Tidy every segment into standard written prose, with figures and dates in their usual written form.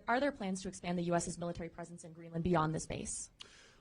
Are there plans to expand the U.S.'s military presence in Greenland beyond this base?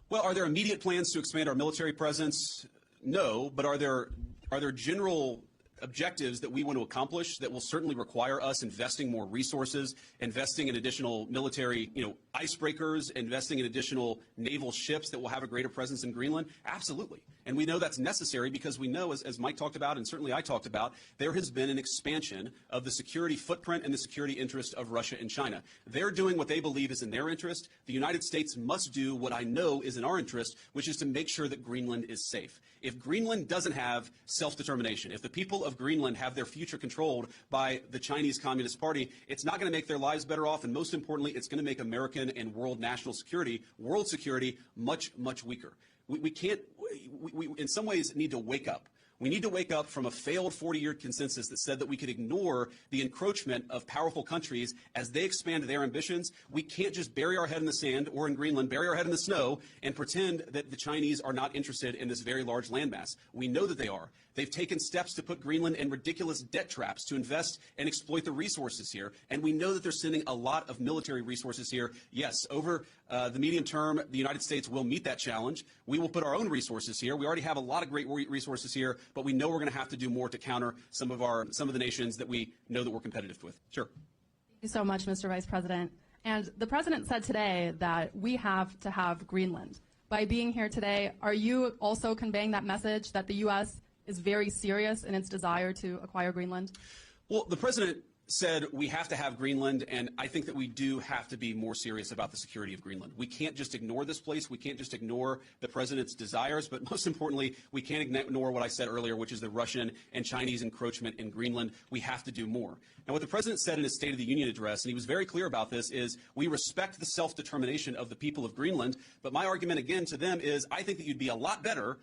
Well, are there immediate plans to expand our military presence? No, but are there general objectives that we want to accomplish that will certainly require us investing more resources, investing in additional military, icebreakers, investing in additional naval ships that will have a greater presence in Greenland? Absolutely. And we know that's necessary because we know, as Mike talked about and certainly I talked about, there has been an expansion of the security footprint and the security interest of Russia and China. They're doing what they believe is in their interest. The United States must do what I know is in our interest, which is to make sure that Greenland is safe. If Greenland doesn't have self-determination, if the people of Greenland have their future controlled by the Chinese Communist Party, it's not going to make their lives better off, and most importantly, it's going to make American and world national security, world security, much, much weaker. We in some ways need to wake up. We need to wake up from a failed 40-year consensus that said that we could ignore the encroachment of powerful countries as they expand their ambitions. We can't just bury our head in the sand or in Greenland, bury our head in the snow and pretend that the Chinese are not interested in this very large landmass. We know that they are. They've taken steps to put Greenland in ridiculous debt traps to invest and exploit the resources here. And we know that they're sending a lot of military resources here. Yes, over the medium term, the United States will meet that challenge. We will put our own resources here. We already have a lot of great resources here, but we know we're going to have to do more to counter some of the nations that we know that we're competitive with. Sure. Thank you so much, Mr. Vice President. And the President said today that we have to have Greenland. By being here today, are you also conveying that message that the U.S. is very serious in its desire to acquire Greenland? Well, the President said we have to have Greenland, and I think that we do have to be more serious about the security of Greenland. We can't just ignore this place. We can't just ignore the President's desires, but most importantly, we can't ignore what I said earlier, which is the Russian and Chinese encroachment in Greenland. We have to do more. Now, what the President said in his State of the Union address, and he was very clear about this, is we respect the self-determination of the people of Greenland, but my argument again to them is I think that you'd be a lot better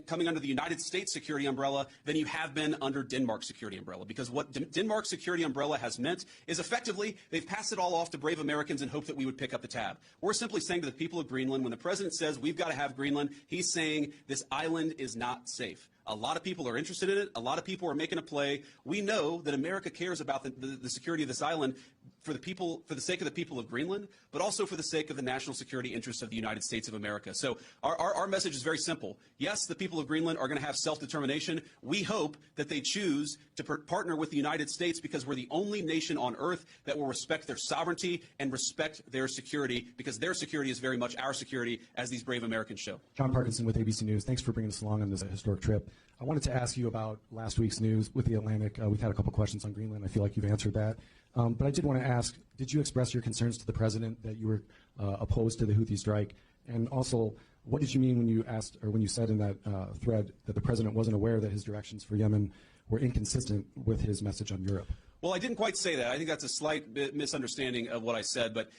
coming under the United States security umbrella than you have been under Denmark's security umbrella, because what Denmark's security umbrella has meant is effectively they've passed it all off to brave Americans and hope that we would pick up the tab. We're simply saying to the people of Greenland, when the President says we've got to have Greenland, he's saying this island is not safe. A lot of people are interested in it. A lot of people are making a play. We know that America cares about the security of this island for the sake of the people of Greenland, but also for the sake of the national security interests of the United States of America. So our message is very simple. Yes, the people of Greenland are going to have self-determination. We hope that they choose to partner with the United States because we're the only nation on earth that will respect their sovereignty and respect their security, because their security is very much our security, as these brave Americans show. John Parkinson with ABC News. Thanks for bringing us along on this historic trip. I wanted to ask you about last week's news with the Atlantic. We've had a couple questions on Greenland. I feel like you've answered that. But I did want to ask, did you express your concerns to the President that you were opposed to the Houthi strike? And also, what did you mean when you asked, or when you said in that thread that the President wasn't aware that his directions for Yemen were inconsistent with his message on Europe? Well, I didn't quite say that. I think that's a slight misunderstanding of what I said. But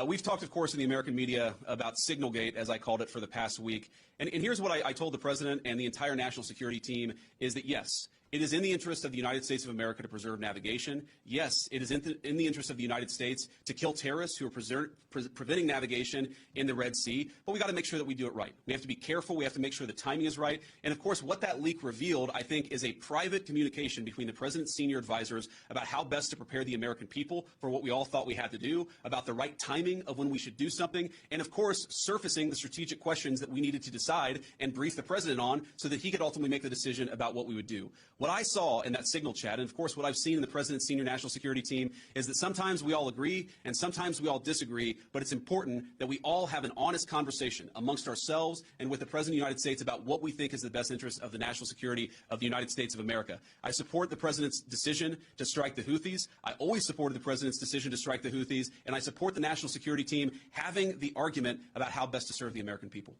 we've talked, of course, in the American media about Signalgate, as I called it, for the past week. And here's what I told the President and the entire national security team is that, yes, it is in the interest of the United States of America to preserve navigation. Yes, it is in the interest of the United States to kill terrorists who are preventing navigation in the Red Sea. But we got to make sure that we do it right. We have to be careful. We have to make sure the timing is right. And, of course, what that leak revealed, I think, is a private communication between the President's senior advisors about how best to prepare the American people for what we all thought we had to do, about the right timing of when we should do something, and, of course, surfacing the strategic questions that we needed to decide and brief the President on so that he could ultimately make the decision about what we would do. What I saw in that Signal chat, and of course what I've seen in the President's senior national security team, is that sometimes we all agree and sometimes we all disagree, but it's important that we all have an honest conversation amongst ourselves and with the President of the United States about what we think is the best interest of the national security of the United States of America. I support the President's decision to strike the Houthis. I always supported the President's decision to strike the Houthis, and I support the national security team having the argument about how best to serve the American people.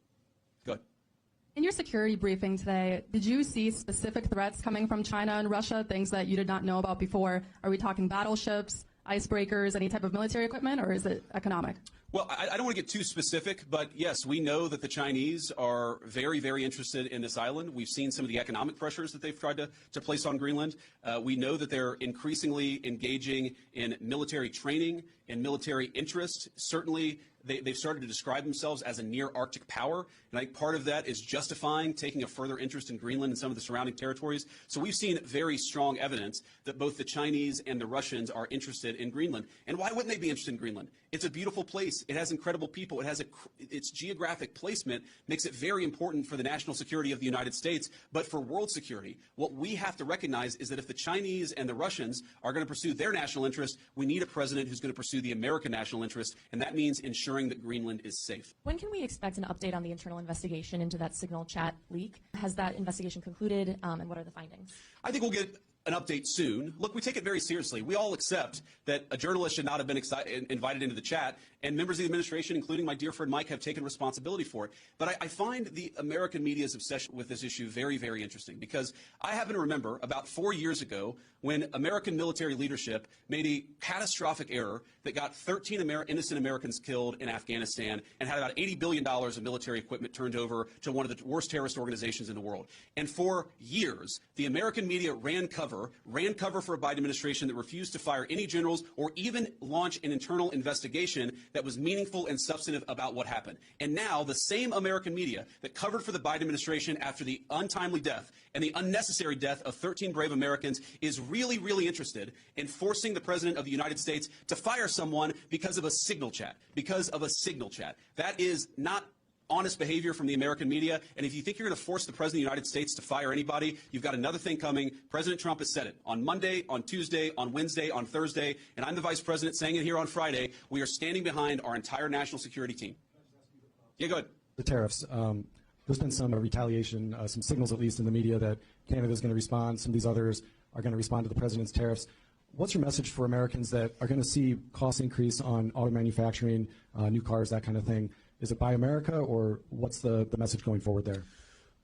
Go ahead. In your security briefing today, did you see specific threats coming from China and Russia, things that you did not know about before? Are we talking battleships, icebreakers, any type of military equipment, or is it economic? Well, I don't want to get too specific, but yes, we know that the Chinese are very, very interested in this island. We've seen some of the economic pressures that they've tried to place on Greenland. We know that they're increasingly engaging in military training and military interest. Certainly, They've started to describe themselves as a near Arctic power, and I think part of that is justifying taking a further interest in Greenland and some of the surrounding territories. So we've seen very strong evidence that both the Chinese and the Russians are interested in Greenland. And why wouldn't they be interested in Greenland? It's a beautiful place. It has incredible people. Its geographic placement makes it very important for the national security of the United States. But for world security, what we have to recognize is that if the Chinese and the Russians are going to pursue their national interest, we need a president who's going to pursue the American national interest, and that means ensuring that Greenland is safe. When can we expect an update on the internal investigation into that Signal chat leak? Has that investigation concluded, and what are the findings? I think we'll get an update soon. Look, we take it very seriously. We all accept that a journalist should not have been invited into the chat, and members of the administration, including my dear friend Mike, have taken responsibility for it. But I find the American media's obsession with this issue very, very interesting, because I happen to remember about 4 years ago when American military leadership made a catastrophic error that got 13 innocent Americans killed in Afghanistan and had about $80 billion of military equipment turned over to one of the worst terrorist organizations in the world. And for years, the American media ran cover for a Biden administration that refused to fire any generals or even launch an internal investigation that was meaningful and substantive about what happened. And now the same American media that covered for the Biden administration after the untimely death and the unnecessary death of 13 brave Americans is really, really interested in forcing the President of the United States to fire someone because of a Signal chat. That is not honest behavior from the American media. And if you think you're going to force the President of the United States to fire anybody, you've got another thing coming. President Trump has said it on Monday, on Tuesday, on Wednesday, on Thursday, and I'm the Vice President saying it here on Friday. We are standing behind our entire national security team. Yeah, go ahead. The tariffs. There's been some retaliation, some signals at least in the media that Canada's going to respond. Some of these others are going to respond to the president's tariffs. What's your message for Americans that are going to see cost increase on auto manufacturing, new cars, that kind of thing? Is it Buy America, or what's the message going forward there?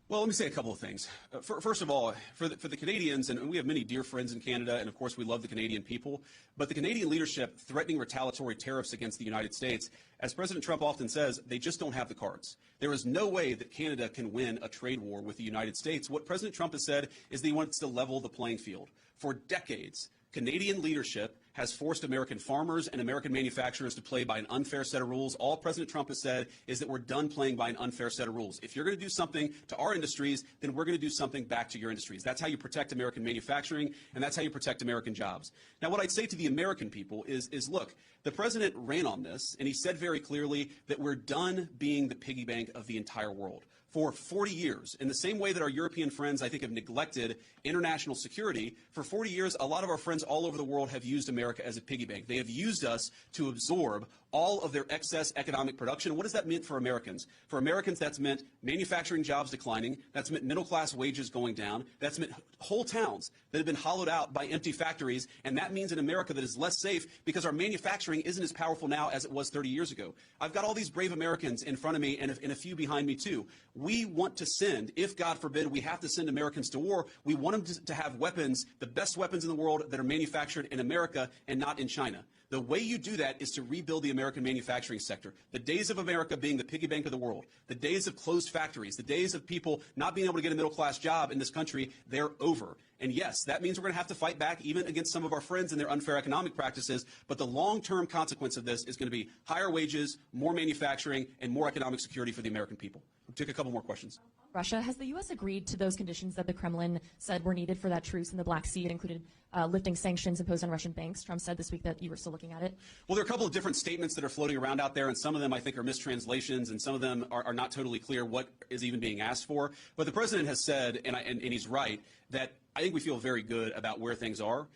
Well, let me say a couple of things. First of all, for the Canadians, and we have many dear friends in Canada, and of course we love the Canadian people, but the Canadian leadership threatening retaliatory tariffs against the United States, as President Trump often says, they just don't have the cards. There is no way that Canada can win a trade war with the United States. What President Trump has said is that he wants to level the playing field. For decades, Canadian leadership has forced American farmers and American manufacturers to play by an unfair set of rules. All President Trump has said is that we're done playing by an unfair set of rules. If you're going to do something to our industries, then we're going to do something back to your industries. That's how you protect American manufacturing, and that's how you protect American jobs. Now, what I'd say to the American people is look, the president ran on this, and he said very clearly that we're done being the piggy bank of the entire world. For 40 years, in the same way that our European friends, I think, have neglected international security, for 40 years, a lot of our friends all over the world have used America as a piggy bank. They have used us to absorb all of their excess economic production. What does that mean for Americans? For Americans, that's meant manufacturing jobs declining. That's meant middle-class wages going down. That's meant whole towns that have been hollowed out by empty factories. And that means an America that is less safe because our manufacturing isn't as powerful now as it was 30 years ago. I've got all these brave Americans in front of me and a few behind me, too. We want to send, if God forbid we have to send Americans to war, we want them to have weapons, the best weapons in the world that are manufactured in America and not in China. The way you do that is to rebuild the American manufacturing sector. The days of America being the piggy bank of the world, the days of closed factories, the days of people not being able to get a middle-class job in this country, they're over. And yes, that means we're going to have to fight back even against some of our friends and their unfair economic practices, but the long-term consequence of this is going to be higher wages, more manufacturing, and more economic security for the American people. We'll take a couple more questions. Russia, has the U.S. agreed to those conditions that the Kremlin said were needed for that truce in the Black Sea? It included lifting sanctions imposed on Russian banks. Trump said this week that you were still looking at it. Well, there are a couple of different statements that are floating around out there, and some of them I think are mistranslations, and some of them are not totally clear what is even being asked for. But the president has said, and he's right, that I think we feel very good about where things are.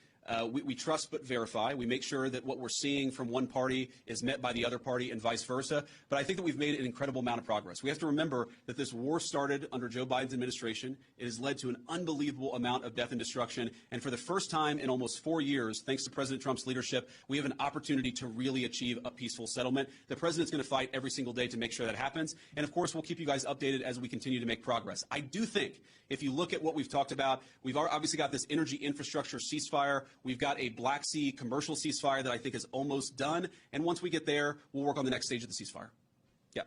We trust but verify. We make sure that what we're seeing from one party is met by the other party and vice versa. But I think that we've made an incredible amount of progress. We have to remember that this war started under Joe Biden's administration. It has led to an unbelievable amount of death and destruction. And for the first time in almost 4 years, thanks to President Trump's leadership, we have an opportunity to really achieve a peaceful settlement. The president's going to fight every single day to make sure that happens. And of course, we'll keep you guys updated as we continue to make progress. I do think if you look at what we've talked about, we've obviously got this energy infrastructure ceasefire. We've got a Black Sea commercial ceasefire that I think is almost done. And once we get there, we'll work on the next stage of the ceasefire. Yeah.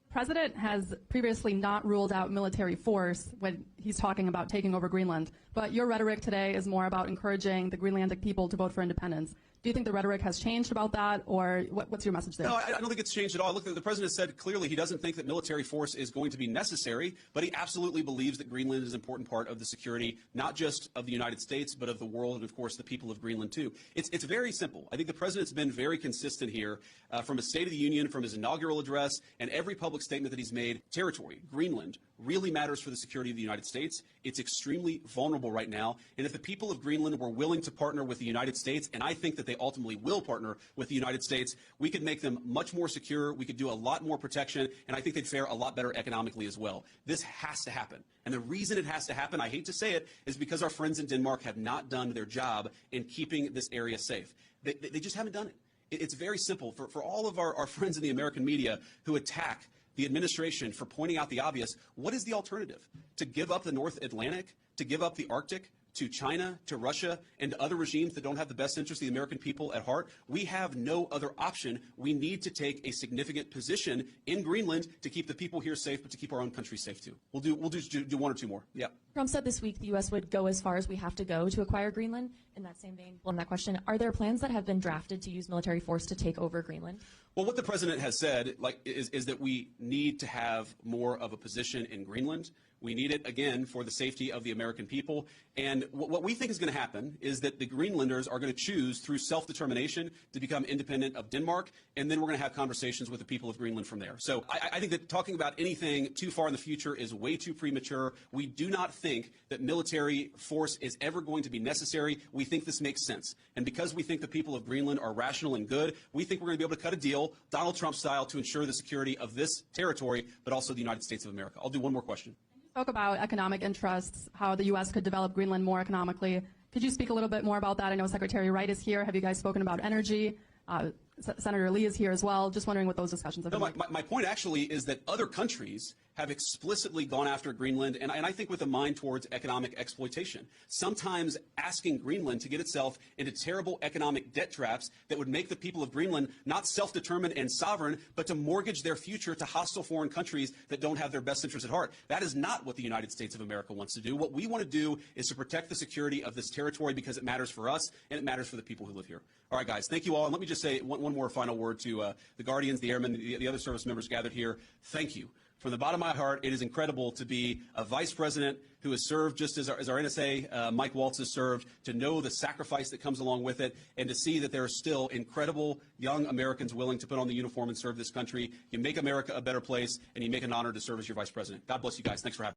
The president has previously not ruled out military force when he's talking about taking over Greenland. But your rhetoric today is more about encouraging the Greenlandic people to vote for independence. Do you think the rhetoric has changed about that, or what's your message there? No, I don't think it's changed at all. Look, the president said clearly he doesn't think that military force is going to be necessary, but he absolutely believes that Greenland is an important part of the security, not just of the United States, but of the world, and of course the people of Greenland too. It's very simple. I think the president's been very consistent here from his State of the Union, from his inaugural address, and every public statement that he's made. Territory, Greenland, really matters for the security of the United States. It's extremely vulnerable right now, and if the people of Greenland were willing to partner with the United States, and I think that they ultimately will partner with the United States, we could make them much more secure, we could do a lot more protection, and I think they'd fare a lot better economically as well. This has to happen. And the reason it has to happen, I hate to say it, is because our friends in Denmark have not done their job in keeping this area safe. They just haven't done it. It's very simple. For all of our friends in the American media who attack the administration for pointing out the obvious, what is the alternative? To give up the North Atlantic? To give up the Arctic? To China, to Russia, and to other regimes that don't have the best interest of the American people at heart? We have no other option. We need to take a significant position in Greenland to keep the people here safe, but to keep our own country safe too. We'll do one or two more. Yeah. Trump said this week the U.S. would go as far as we have to go to acquire Greenland. In that same vein, on that question, are there plans that have been drafted to use military force to take over Greenland? Well, what the president has said is that we need to have more of a position in Greenland. We need it, again, for the safety of the American people. And what we think is going to happen is that the Greenlanders are going to choose through self-determination to become independent of Denmark, and then we're going to have conversations with the people of Greenland from there. So I think that talking about anything too far in the future is way too premature. We do not think that military force is ever going to be necessary. We think this makes sense. And because we think the people of Greenland are rational and good, we think we're going to be able to cut a deal, Donald Trump style, to ensure the security of this territory, but also the United States of America. I'll do one more question. Spoke about economic interests, how the U.S. could develop Greenland more economically. Could you speak a little bit more about that? I know Secretary Wright is here. Have you guys spoken about energy? Senator Lee is here as well. Just wondering what those discussions have been like. My point actually is that other countries have explicitly gone after Greenland, and I think with a mind towards economic exploitation. Sometimes asking Greenland to get itself into terrible economic debt traps that would make the people of Greenland not self-determined and sovereign, but to mortgage their future to hostile foreign countries that don't have their best interests at heart. That is not what the United States of America wants to do. What we want to do is to protect the security of this territory because it matters for us and it matters for the people who live here. All right, guys, thank you all. And let me just say one more final word to the Guardians, the Airmen, the other service members gathered here. Thank you. From the bottom of my heart, it is incredible to be a vice president who has served just as our NSA, Mike Waltz, has served, to know the sacrifice that comes along with it, and to see that there are still incredible young Americans willing to put on the uniform and serve this country. You make America a better place, and you make an honor to serve as your vice president. God bless you guys. Thanks for having me.